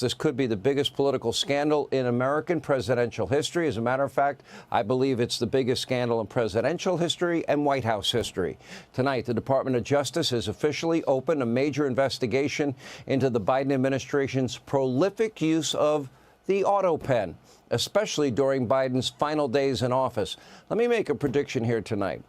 This could be the biggest political scandal in American presidential history. As a matter of fact, I believe it's the biggest scandal in presidential history and White House history. Tonight, the Department of Justice has officially opened a major investigation into the Biden administration's prolific use of the Autopen, especially during Biden's final days in office. Let me make a prediction here tonight.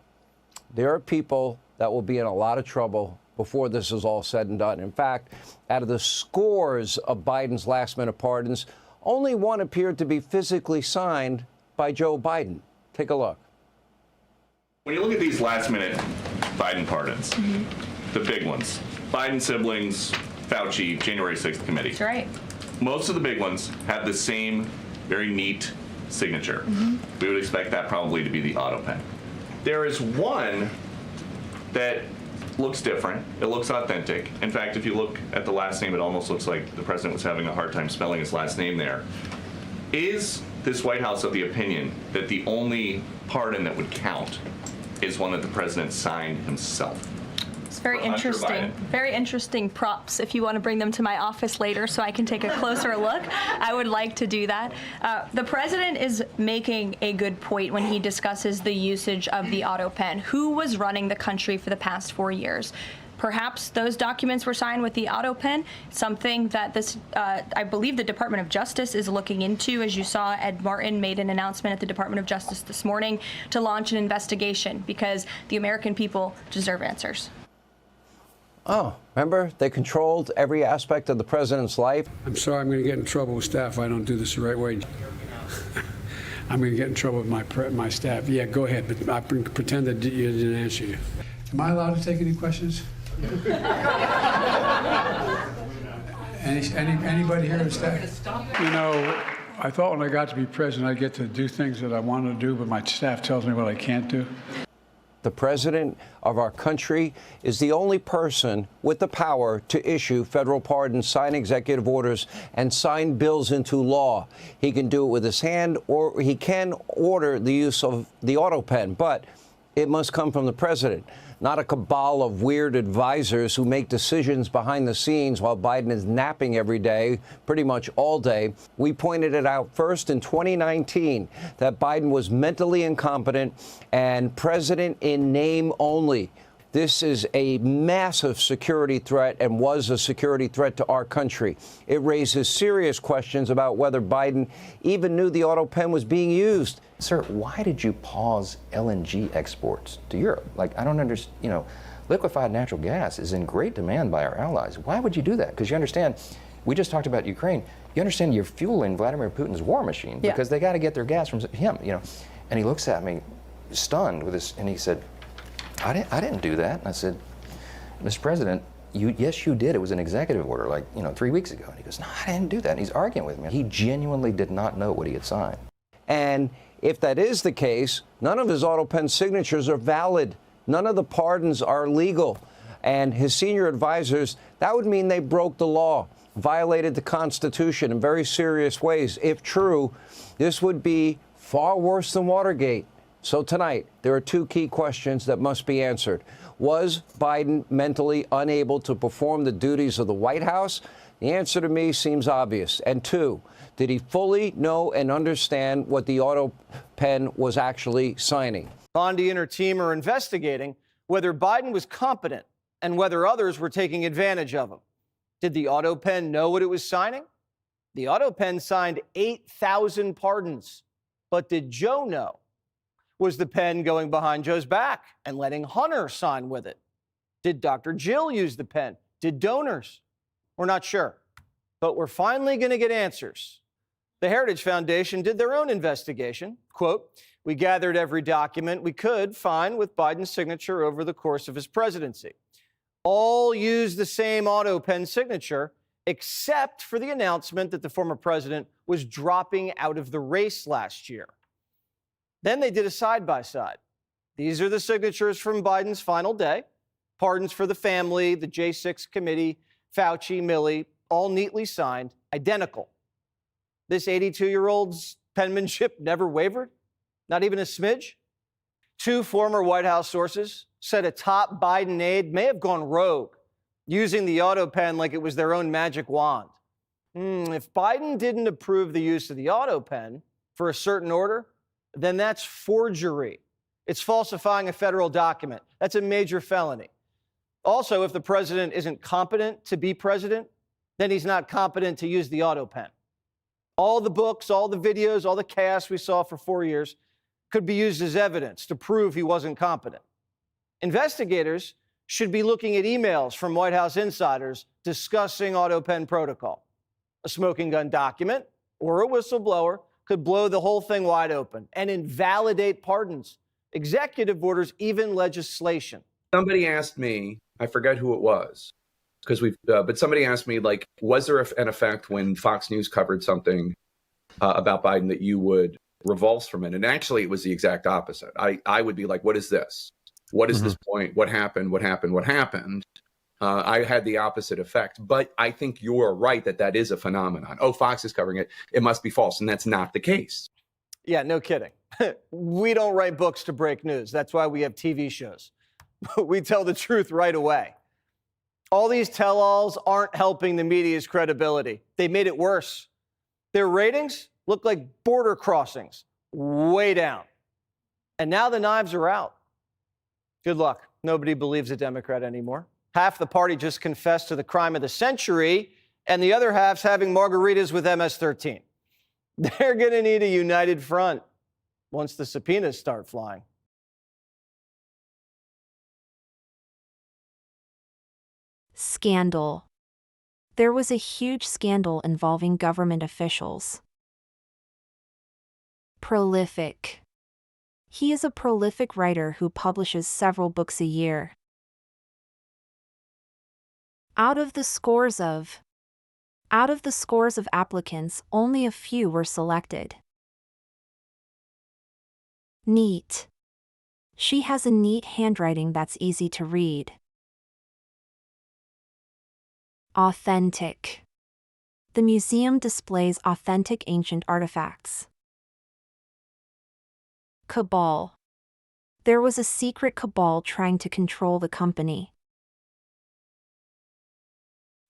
There are people that will be in a lot of trouble before this is all said and done. In fact, out of the scores of Biden's last-minute pardons, only one appeared to be physically signed by Joe Biden. Take a look. When you look at these last-minute Biden pardons, the big ones, Biden siblings, Fauci, January 6th committee. That's right. Most of the big ones have the same very neat signature. We would expect that probably to be the Autopen. There is one that looks different. It looks authentic. In fact, if you look at the last name, it almost looks like the president was having a hard time spelling his last name there. Is this White House of the opinion that the only pardon that would count is one that the president signed himself? It's very interesting. Very interesting props. If you want to bring them to my office later so I can take a closer look, I would like to do that. The president is making a good point when he discusses the usage of the Autopen. Who was running the country for the past 4 years? Perhaps those documents were signed with the Autopen, something that this, I believe the Department of Justice is looking into. As you saw, Ed Martin made an announcement at the Department of Justice this morning to launch an investigation because the American people deserve answers. Oh, remember, they controlled every aspect of the president's life. I'm sorry, I'm going to get in trouble with staff if I don't do this the right way. I'm going to get in trouble with my staff. Yeah, go ahead, but I pretend that you didn't answer you. Am I allowed to take any questions? Anybody here in staff? You know, I thought when I got to be president, I'd get to do things that I wanted to do, but my staff tells me what I can't do. The president of our country is the only person with the power to issue federal pardons, sign executive orders, and sign bills into law. He can do it with his hand, or he can order the use of the Autopen, but it must come from the president, not a cabal of weird advisors who make decisions behind the scenes while Biden is napping every day, pretty much all day. We pointed it out first in 2019 that Biden was mentally incompetent and president in name only. This is a massive security threat and was a security threat to our country. It raises serious questions about whether Biden even knew the Autopen was being used. Sir, why did you pause LNG exports to Europe? Like, I don't understand, you know, liquefied natural gas is in great demand by our allies. Why would you do that? Because you understand, we just talked about Ukraine. You understand you're fueling Vladimir Putin's war machine because they got to get their gas from him, you know. And he looks at me stunned with this, and he said, I didn't do that. And I said, Mr. President, yes, you did. It was an executive order, like, 3 weeks ago. And he goes, no, I didn't do that. And he's arguing with me. He genuinely did not know what he had signed. And if that is the case, none of his Autopen signatures are valid. None of the pardons are legal. And his senior advisors, that would mean they broke the law, violated the Constitution in very serious ways. If true, this would be far worse than Watergate. So tonight, there are two key questions that must be answered. Was Biden mentally unable to perform the duties of the White House? The answer to me seems obvious. And two, did he fully know and understand what the Autopen was actually signing? Bondi and her team are investigating whether Biden was competent and whether others were taking advantage of him. Did the Autopen know what it was signing? The Autopen signed 8,000 pardons. But did Joe know? Was the pen going behind Joe's back and letting Hunter sign with it? Did Dr. Jill use the pen? Did donors? We're not sure. But we're finally going to get answers. The Heritage Foundation did their own investigation. Quote, we gathered every document we could find with Biden's signature over the course of his presidency. All used the same Autopen signature, except for the announcement that the former president was dropping out of the race last year. Then they did a side-by-side. These are the signatures from Biden's final day. Pardons for the family, the J6 committee, Fauci, Milley, all neatly signed, identical. This 82-year-old's penmanship never wavered, not even a smidge. Two former White House sources said a top Biden aide may have gone rogue, using the Autopen like it was their own magic wand. If Biden didn't approve the use of the Autopen for a certain order, then that's forgery. It's falsifying a federal document. That's a major felony. Also, if the president isn't competent to be president, then he's not competent to use the Autopen. All the books, all the videos, all the chaos we saw for 4 years could be used as evidence to prove he wasn't competent. Investigators should be looking at emails from White House insiders discussing Autopen protocol. A smoking gun document or a whistleblower could blow the whole thing wide open and invalidate pardons, executive orders, even legislation. Somebody asked me, I forget who it was, but somebody asked me, like, was there an effect when Fox News covered something about Biden that you would revulse from it? And actually, it was the exact opposite. I would be like, what is this? What is this point? What happened? What happened? What happened? I had the opposite effect. But I think you're right that is a phenomenon. Oh, Fox is covering it. It must be false. And that's not the case. Yeah, no kidding. We don't write books to break news. That's why we have TV shows. We tell the truth right away. All these tell-alls aren't helping the media's credibility. They made it worse. Their ratings look like border crossings, way down. And now the knives are out. Good luck. Nobody believes a Democrat anymore. Half the party just confessed to the crime of the century, and the other half's having margaritas with MS-13. They're going to need a united front once the subpoenas start flying. Scandal. There was a huge scandal involving government officials. Prolific. He is a prolific writer who publishes several books a year. Out of the scores of applicants, only a few were selected. Neat. She has a neat handwriting that's easy to read. Authentic. The museum displays authentic ancient artifacts. Cabal. There was a secret cabal trying to control the company.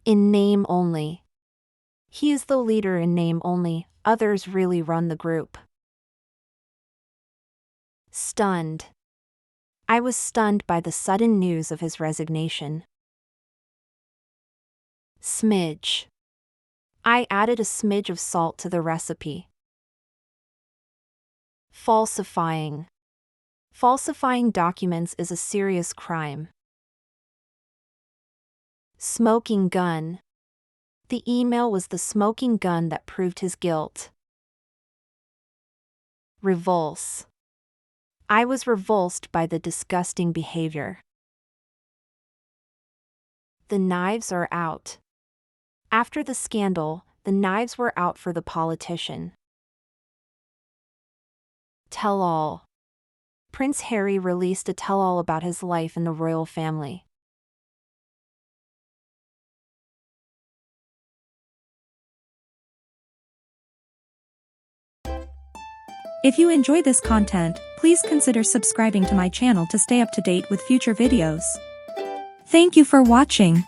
In name only. He is the leader in name only, others really run the group. Stunned. I was stunned by the sudden news of his resignation. Smidge. I added a smidge of salt to the recipe. Falsifying. Falsifying documents is a serious crime. Smoking gun. The email was the smoking gun that proved his guilt. Revulse. I was revulsed by the disgusting behavior. The knives are out. After the scandal, the knives were out for the politician. Tell-all. Prince Harry released a tell-all about his life in the royal family. If you enjoy this content, please consider subscribing to my channel to stay up to date with future videos. Thank you for watching.